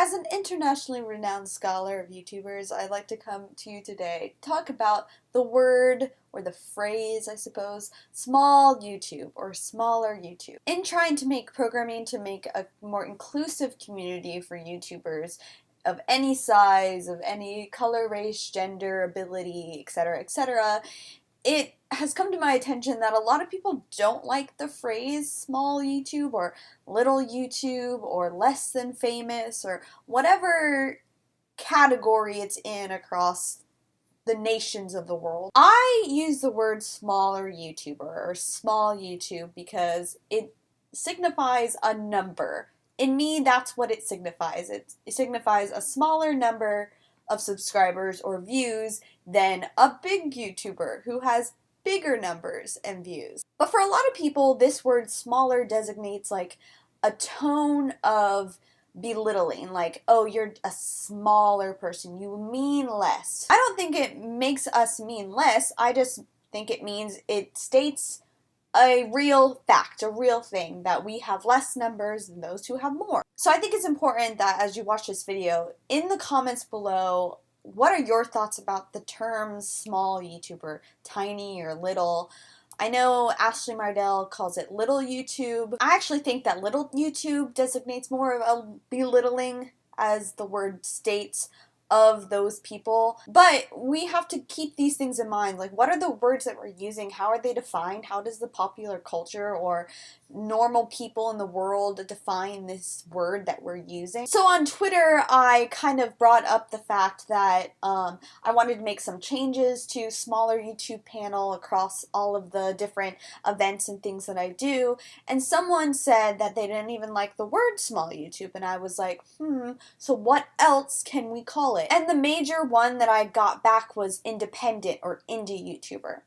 As an internationally renowned scholar of YouTubers, I'd like to come to you today to talk about the word, or the phrase, I suppose, small YouTube or smaller YouTube. In trying to make programming to make a more inclusive community for YouTubers of any size, of any color, race, gender, ability, etc., it has come to my attention that a lot of people don't like the phrase small YouTube or little YouTube or less than famous or whatever category it's in across the nations of the world. I use the word smaller YouTuber or small YouTube because it signifies a number. In me, that's what it signifies. It signifies a smaller number of subscribers or views than a big YouTuber who has bigger numbers and views. But for a lot of people, this word smaller designates like a tone of belittling, like, oh, you're a smaller person, you mean less. I don't think it makes us mean less, I just think it means it states a real fact, a real thing, that we have less numbers than those who have more. So I think it's important that as you watch this video, in the comments below, what are your thoughts about the term small YouTuber, tiny or little? I know Ashley Mardell calls it little YouTube. I actually think that little YouTube designates more of a belittling, as the word states, of those people. But we have to keep these things in mind. Like, what are the words that we're using? How are they defined? How does the popular culture or normal people in the world define this word that we're using? So on Twitter, I kind of brought up the fact that I wanted to make some changes to smaller YouTube panel across all of the different events and things that I do. And someone said that they didn't even like the word small YouTube. And I was like, so what else can we call it? And the major one that I got back was independent or indie YouTuber.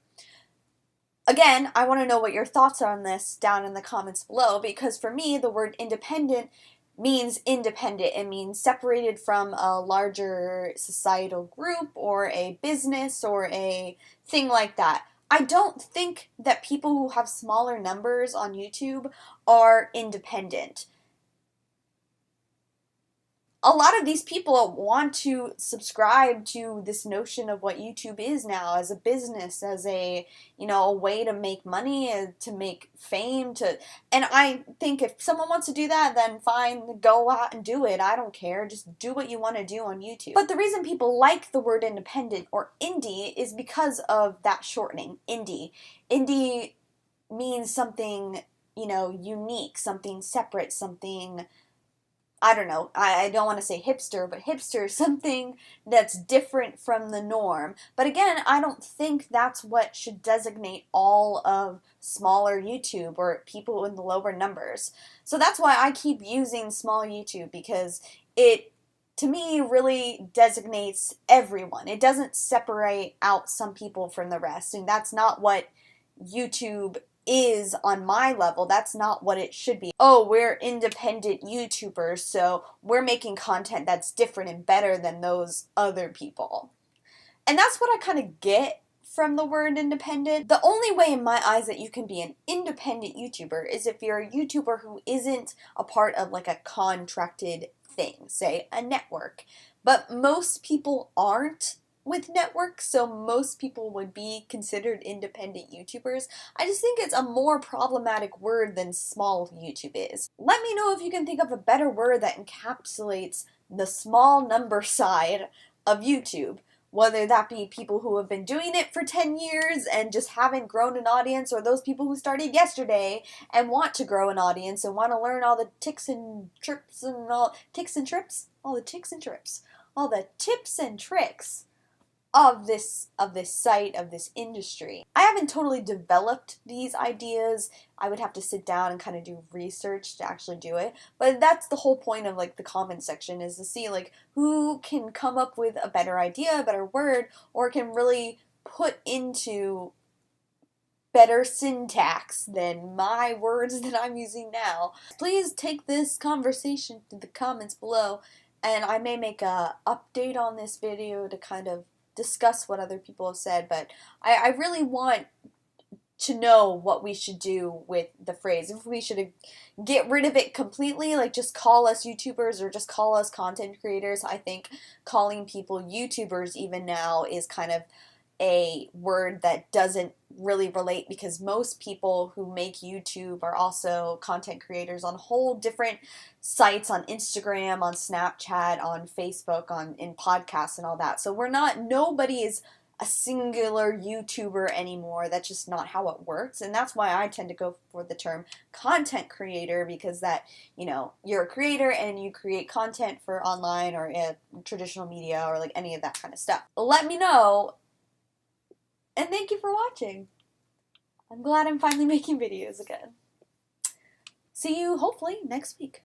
Again, I want to know what your thoughts are on this down in the comments below, because for me, the word independent means independent. It means separated from a larger societal group or a business or a thing like that. I don't think that people who have smaller numbers on YouTube are independent. A lot of these people want to subscribe to this notion of what YouTube is now as a business, as a, a way to make money, to make fame, and I think if someone wants to do that, then fine, go out and do it. I don't care. Just do what you want to do on YouTube. But the reason people like the word independent or indie is because of that shortening, indie. Indie means something, unique, something separate, something, I don't know, I don't want to say hipster, but hipster is something that's different from the norm. But again, I don't think that's what should designate all of smaller YouTube or people in the lower numbers. So that's why I keep using small YouTube, because it, to me, really designates everyone. It doesn't separate out some people from the rest, and that's not what YouTube is on my level. That's not what it should be. Oh, we're independent YouTubers, so we're making content that's different and better than those other people. And that's what I kind of get from the word independent. The only way in my eyes that you can be an independent YouTuber is if you're a YouTuber who isn't a part of like a contracted thing, say a network. But most people aren't with networks, so most people would be considered independent YouTubers. I just think it's a more problematic word than small YouTube is. Let me know if you can think of a better word that encapsulates the small number side of YouTube, whether that be people who have been doing it for 10 years and just haven't grown an audience, or those people who started yesterday and want to grow an audience and want to learn all the tips and tricks of this site, of this industry. I haven't totally developed these ideas. I would have to sit down and kind of do research to actually do it. But that's the whole point of like the comment section, is to see like who can come up with a better idea, a better word, or can really put into better syntax than my words that I'm using now. Please take this conversation to the comments below, and I may make a update on this video to kind of discuss what other people have said, but I really want to know what we should do with the phrase. If we should get rid of it completely, like just call us YouTubers or just call us content creators. I think calling people YouTubers even now is kind of a word that doesn't really relate, because most people who make YouTube are also content creators on whole different sites, on Instagram, on Snapchat, on Facebook, in podcasts and all that. So nobody is a singular YouTuber anymore. That's just not how it works. And that's why I tend to go for the term content creator, because that, you're a creator and you create content for online or traditional media or like any of that kind of stuff. Let me know. And thank you for watching. I'm glad I'm finally making videos again. See you hopefully next week.